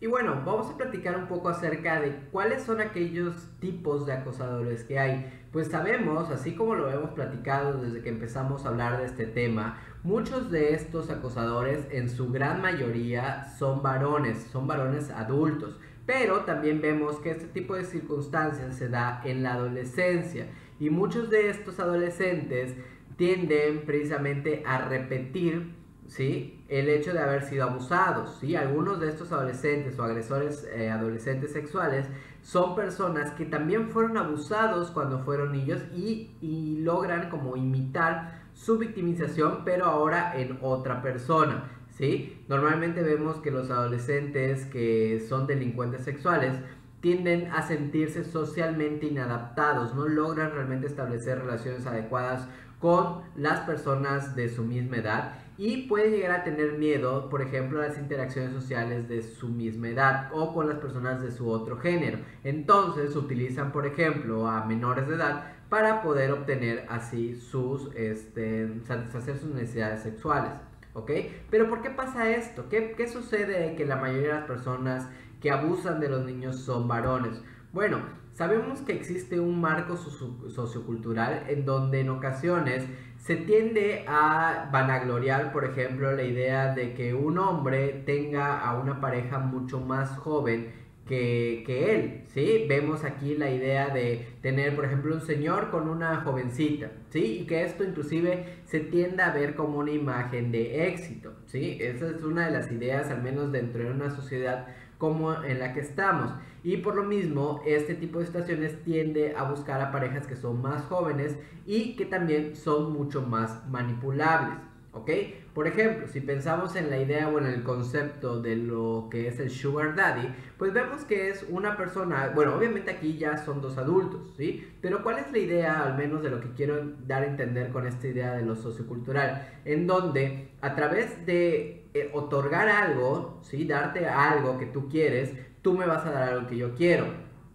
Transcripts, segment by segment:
Y bueno, vamos a platicar un poco acerca de cuáles son aquellos tipos de acosadores que hay. Pues sabemos, así como lo hemos platicado desde que empezamos a hablar de este tema, muchos de estos acosadores en su gran mayoría son varones adultos. Pero también vemos que este tipo de circunstancias se da en la adolescencia y muchos de estos adolescentes tienden precisamente a repetir, ¿sí?, el hecho de haber sido abusados. ¿Sí? Algunos de estos adolescentes o agresores adolescentes sexuales son personas que también fueron abusados cuando fueron niños y logran como imitar su victimización, pero ahora en otra persona. ¿Sí? Normalmente vemos que los adolescentes que son delincuentes sexuales tienden a sentirse socialmente inadaptados, no logran realmente establecer relaciones adecuadas con las personas de su misma edad y puede llegar a tener miedo, por ejemplo, a las interacciones sociales de su misma edad o con las personas de su otro género. Entonces utilizan, por ejemplo, a menores de edad para poder obtener así satisfacer sus necesidades sexuales. ¿Ok? Pero ¿por qué pasa esto? ¿Qué sucede que la mayoría de las personas que abusan de los niños son varones? Bueno, sabemos que existe un marco sociocultural en donde en ocasiones se tiende a vanagloriar, por ejemplo, la idea de que un hombre tenga a una pareja mucho más joven que él, ¿sí? Vemos aquí la idea de tener, por ejemplo, un señor con una jovencita, ¿sí? Y que esto inclusive se tienda a ver como una imagen de éxito, ¿sí? Esa es una de las ideas, al menos dentro de una sociedad como en la que estamos. Y por lo mismo, este tipo de situaciones tiende a buscar a parejas que son más jóvenes y que también son mucho más manipulables. ¿Ok? Por ejemplo, si pensamos en la idea o en el concepto de lo que es el Sugar Daddy, pues vemos que es una persona, bueno, obviamente aquí ya son dos adultos, ¿sí? Pero ¿cuál es la idea, al menos de lo que quiero dar a entender con esta idea de lo sociocultural? En donde a través de otorgar algo, ¿sí? Darte algo que tú quieres, tú me vas a dar algo que yo quiero.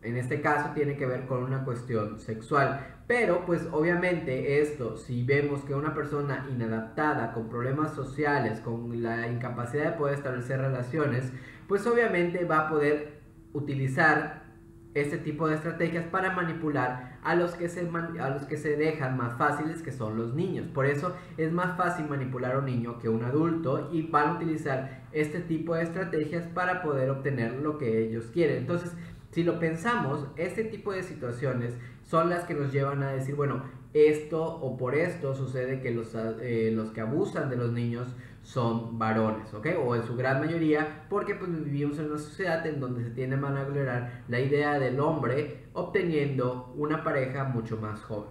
En este caso tiene que ver con una cuestión sexual. Pero pues obviamente esto, si vemos que una persona inadaptada, con problemas sociales, con la incapacidad de poder establecer relaciones, pues obviamente va a poder utilizar este tipo de estrategias para manipular a los que se dejan más fáciles, que son los niños. Por eso es más fácil manipular a un niño que a un adulto y van a utilizar este tipo de estrategias para poder obtener lo que ellos quieren. Entonces, si lo pensamos, este tipo de situaciones son las que nos llevan a decir, bueno, esto o por esto sucede que los que abusan de los niños son varones, ¿ok? O en su gran mayoría, porque pues vivimos en una sociedad en donde se tiende a valorar la idea del hombre obteniendo una pareja mucho más joven.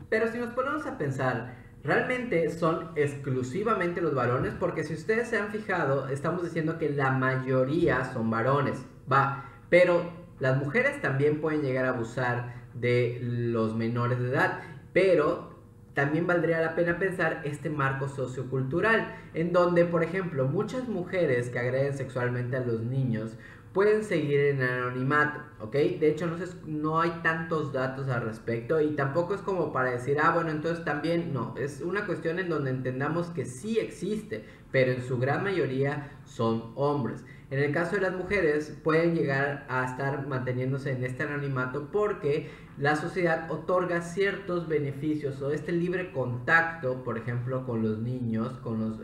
Pero si nos ponemos a pensar, realmente son exclusivamente los varones, porque si ustedes se han fijado, estamos diciendo que la mayoría son varones, va, pero las mujeres también pueden llegar a abusar de los menores de edad, pero también valdría la pena pensar este marco sociocultural, en donde, por ejemplo, muchas mujeres que agreden sexualmente a los niños pueden seguir en anonimato, ¿ok? De hecho, no hay tantos datos al respecto y tampoco es como para decir, ah, bueno, entonces también, no, es una cuestión en donde entendamos que sí existe, pero en su gran mayoría son hombres. En el caso de las mujeres, pueden llegar a estar manteniéndose en este anonimato porque la sociedad otorga ciertos beneficios o este libre contacto, por ejemplo, con los niños, con los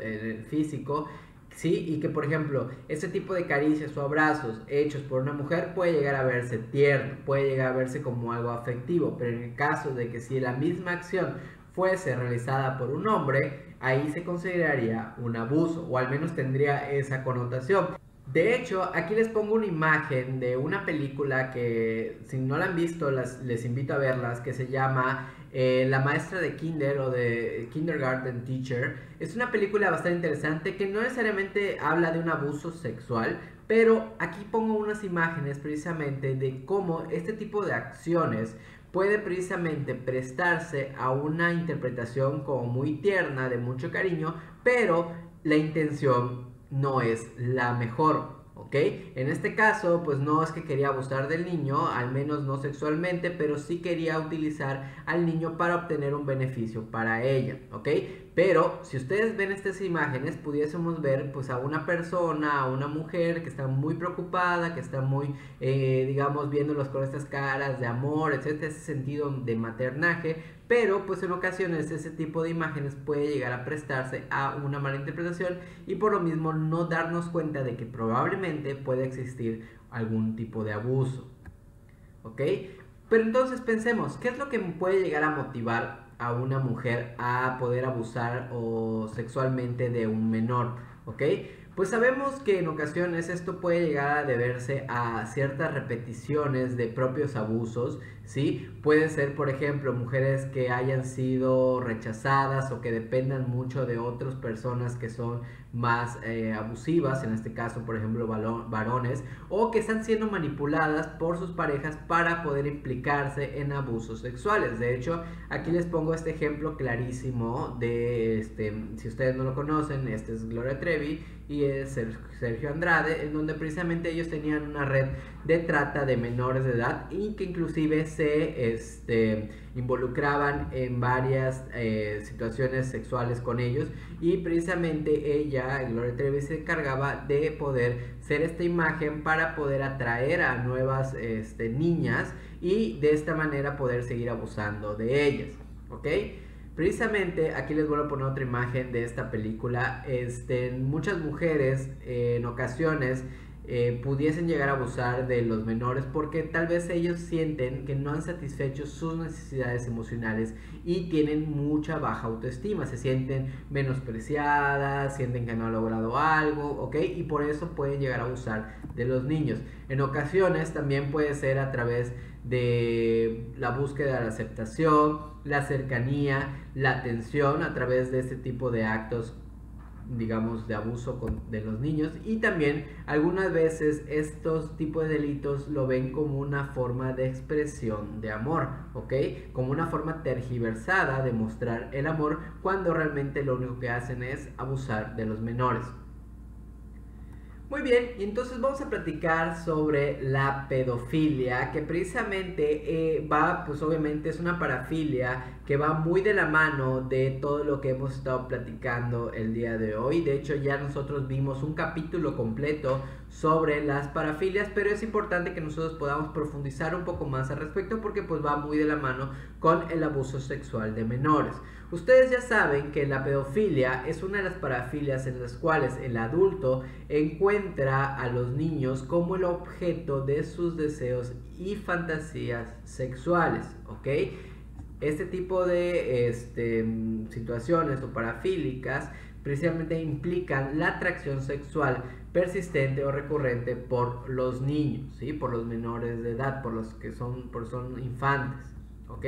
físico, ¿sí? Y que, por ejemplo, ese tipo de caricias o abrazos hechos por una mujer puede llegar a verse tierno, puede llegar a verse como algo afectivo, pero en el caso de que si la misma acción fuese realizada por un hombre, ahí se consideraría un abuso, o al menos tendría esa connotación. De hecho, aquí les pongo una imagen de una película que, si no la han visto, les invito a verlas, que se llama La maestra de Kinder o de Kindergarten Teacher. Es una película bastante interesante que no necesariamente habla de un abuso sexual, pero aquí pongo unas imágenes precisamente de cómo este tipo de acciones puede precisamente prestarse a una interpretación como muy tierna, de mucho cariño, pero la intención no es la mejor, ¿ok? En este caso, pues no es que quería abusar del niño, al menos no sexualmente, pero sí quería utilizar al niño para obtener un beneficio para ella, ¿ok? Pero si ustedes ven estas imágenes, pudiésemos ver pues a una persona, a una mujer que está muy preocupada, que está muy, digamos, viéndolos con estas caras de amor, etcétera, ese sentido de maternaje, pero pues en ocasiones ese tipo de imágenes puede llegar a prestarse a una mala interpretación y por lo mismo no darnos cuenta de que probablemente puede existir algún tipo de abuso, ¿ok? Pero entonces pensemos, ¿qué es lo que puede llegar a motivar a una mujer a poder abusar o sexualmente de un menor? ¿Ok? Pues sabemos que en ocasiones esto puede llegar a deberse a ciertas repeticiones de propios abusos, ¿sí? Puede ser, por ejemplo, mujeres que hayan sido rechazadas o que dependan mucho de otras personas que son más abusivas, en este caso, por ejemplo, varones, o que están siendo manipuladas por sus parejas para poder implicarse en abusos sexuales. De hecho, aquí les pongo este ejemplo clarísimo de, si ustedes no lo conocen, este es Gloria Trevi y es Sergio Andrade, en donde precisamente ellos tenían una red de trata de menores de edad y que inclusive se involucraban en varias situaciones sexuales con ellos, y precisamente ella, Gloria Trevi, se encargaba de poder ser esta imagen para poder atraer a nuevas niñas y de esta manera poder seguir abusando de ellas, ¿ok? Precisamente aquí les voy a poner otra imagen de esta película. Muchas mujeres en ocasiones pudiesen llegar a abusar de los menores porque tal vez ellos sienten que no han satisfecho sus necesidades emocionales y tienen mucha baja autoestima, se sienten menospreciadas, sienten que no han logrado algo, ¿ok? Y por eso pueden llegar a abusar de los niños. En ocasiones también puede ser a través de la búsqueda de la aceptación, la cercanía, la atención a través de este tipo de actos, digamos, de abuso de los niños. Y también algunas veces estos tipos de delitos lo ven como una forma de expresión de amor, ¿ok? Como una forma tergiversada de mostrar el amor cuando realmente lo único que hacen es abusar de los menores. Muy bien, entonces vamos a platicar sobre la pedofilia, que precisamente va, pues obviamente es una parafilia que va muy de la mano de todo lo que hemos estado platicando el día de hoy. De hecho, ya nosotros vimos un capítulo completo sobre las parafilias, pero es importante que nosotros podamos profundizar un poco más al respecto porque pues va muy de la mano con el abuso sexual de menores. Ustedes ya saben que la pedofilia es una de las parafilias en las cuales el adulto encuentra a los niños como el objeto de sus deseos y fantasías sexuales, ¿ok? Este tipo de situaciones o parafílicas precisamente implican la atracción sexual persistente o recurrente por los niños, ¿sí? Por los menores de edad, por los que son infantes, ¿ok?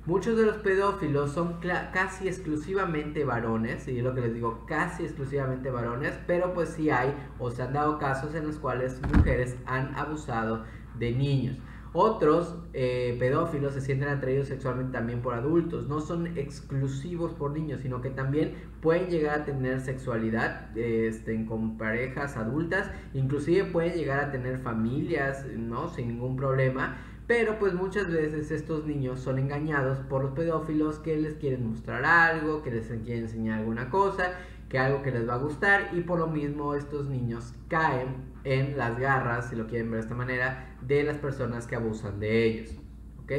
Muchos de los pedófilos son casi exclusivamente varones, y es lo que les digo, casi exclusivamente varones, pero pues sí hay o se han dado casos en los cuales mujeres han abusado de niños. Otros pedófilos se sienten atraídos sexualmente también por adultos, no son exclusivos por niños, sino que también pueden llegar a tener sexualidad con parejas adultas, inclusive pueden llegar a tener familias, ¿no? Sin ningún problema. Pero pues muchas veces estos niños son engañados por los pedófilos que les quieren mostrar algo, que les quieren enseñar alguna cosa, que algo que les va a gustar, y por lo mismo estos niños caen en las garras, si lo quieren ver de esta manera, de las personas que abusan de ellos, ¿ok?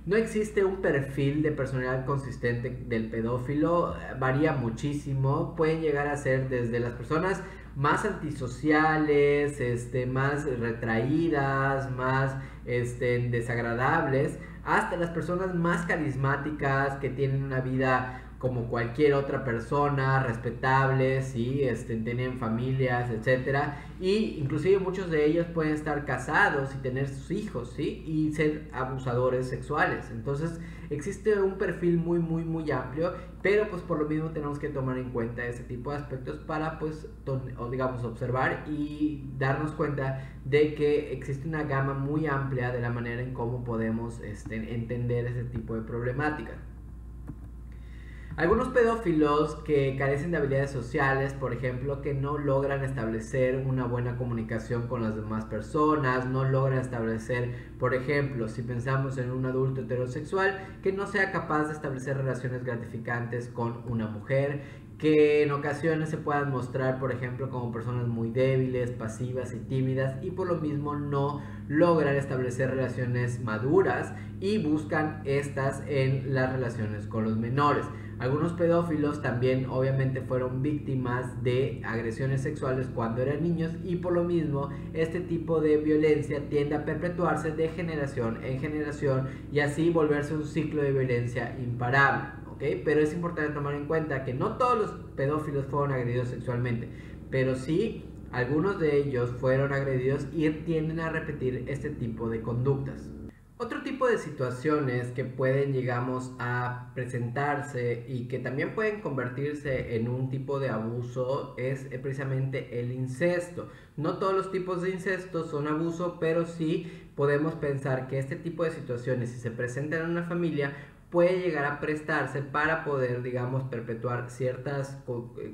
No existe un perfil de personalidad consistente del pedófilo, varía muchísimo, pueden llegar a ser desde las personas más antisociales, más retraídas, más desagradables, hasta las personas más carismáticas que tienen una vida como cualquier otra persona, respetables, ¿sí? Tienen familias, etcétera, y inclusive muchos de ellos pueden estar casados y tener sus hijos, ¿sí? Y ser abusadores sexuales. Entonces existe un perfil muy muy amplio, pero pues por lo mismo tenemos que tomar en cuenta ese tipo de aspectos para pues digamos observar y darnos cuenta de que existe una gama muy amplia de la manera en cómo podemos entender ese tipo de problemáticas. Algunos pedófilos que carecen de habilidades sociales, por ejemplo, que no logran establecer una buena comunicación con las demás personas, no logran establecer, por ejemplo, si pensamos en un adulto heterosexual, que no sea capaz de establecer relaciones gratificantes con una mujer, que en ocasiones se puedan mostrar, por ejemplo, como personas muy débiles, pasivas y tímidas, y por lo mismo no logran establecer relaciones maduras y buscan estas en las relaciones con los menores. Algunos pedófilos también obviamente fueron víctimas de agresiones sexuales cuando eran niños, y por lo mismo este tipo de violencia tiende a perpetuarse de generación en generación y así volverse un ciclo de violencia imparable. ¿Okay? Pero es importante tomar en cuenta que no todos los pedófilos fueron agredidos sexualmente, pero sí algunos de ellos fueron agredidos y tienden a repetir este tipo de conductas. Otro tipo de situaciones que pueden, digamos, a presentarse y que también pueden convertirse en un tipo de abuso es precisamente el incesto. No todos los tipos de incesto son abuso, pero sí podemos pensar que este tipo de situaciones, si se presentan en una familia, puede llegar a prestarse para poder, digamos, perpetuar ciertas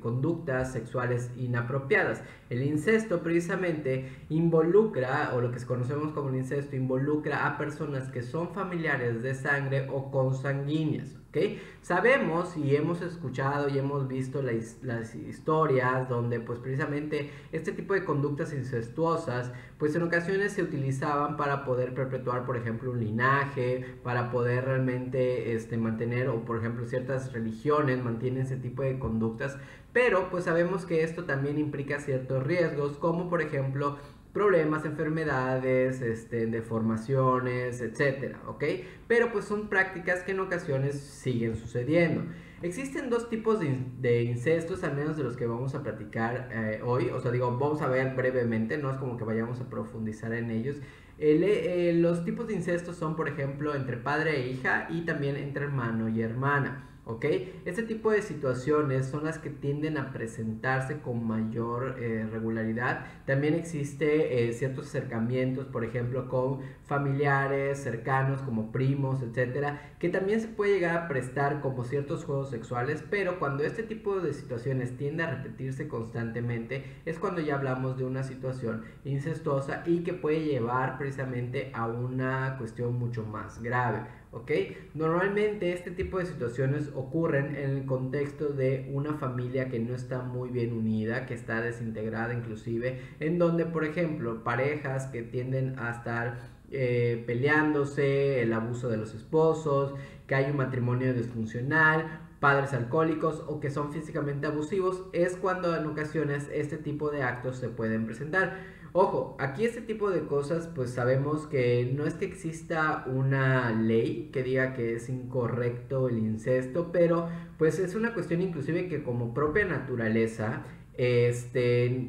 conductas sexuales inapropiadas. El incesto precisamente involucra, o lo que conocemos como el incesto, involucra a personas que son familiares de sangre o consanguíneas. ¿Okay? Sabemos y hemos escuchado y hemos visto las historias donde pues precisamente este tipo de conductas incestuosas pues en ocasiones se utilizaban para poder perpetuar, por ejemplo, un linaje, para poder realmente mantener, o por ejemplo ciertas religiones mantienen ese tipo de conductas, pero pues sabemos que esto también implica ciertos riesgos, como por ejemplo problemas, enfermedades, deformaciones, etcétera, ¿ok? Pero pues son prácticas que en ocasiones siguen sucediendo. Existen dos tipos de incestos, al menos de los que vamos a platicar hoy, o sea, digo, vamos a ver brevemente, no es como que vayamos a profundizar en ellos. Los tipos de incestos son, por ejemplo, entre padre e hija y también entre hermano y hermana. ¿Ok? Este tipo de situaciones son las que tienden a presentarse con mayor regularidad. También existe ciertos acercamientos, por ejemplo, con familiares cercanos como primos, etcétera, que también se puede llegar a prestar como ciertos juegos sexuales, pero cuando este tipo de situaciones tiende a repetirse constantemente es cuando ya hablamos de una situación incestuosa y que puede llevar precisamente a una cuestión mucho más grave. ¿Ok? Normalmente este tipo de situaciones ocurren en el contexto de una familia que no está muy bien unida, que está desintegrada inclusive, en donde por ejemplo parejas que tienden a estar peleándose, el abuso de los esposos, que hay un matrimonio disfuncional, padres alcohólicos o que son físicamente abusivos, es cuando en ocasiones este tipo de actos se pueden presentar. Ojo, aquí este tipo de cosas pues sabemos que no es que exista una ley que diga que es incorrecto el incesto, pero pues es una cuestión inclusive que como propia naturaleza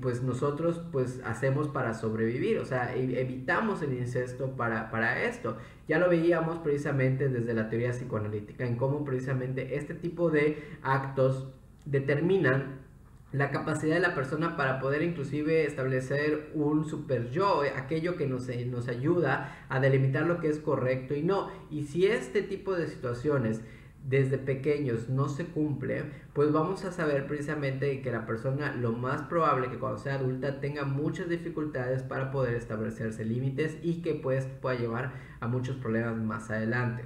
pues nosotros pues hacemos para sobrevivir, o sea, evitamos el incesto para esto. Ya lo veíamos precisamente desde la teoría psicoanalítica en cómo precisamente este tipo de actos determinan la capacidad de la persona para poder inclusive establecer un super yo, aquello que nos ayuda a delimitar lo que es correcto y no. Y si este tipo de situaciones desde pequeños no se cumple, pues vamos a saber precisamente que la persona lo más probable que cuando sea adulta tenga muchas dificultades para poder establecerse límites y que pues pueda llevar a muchos problemas más adelante.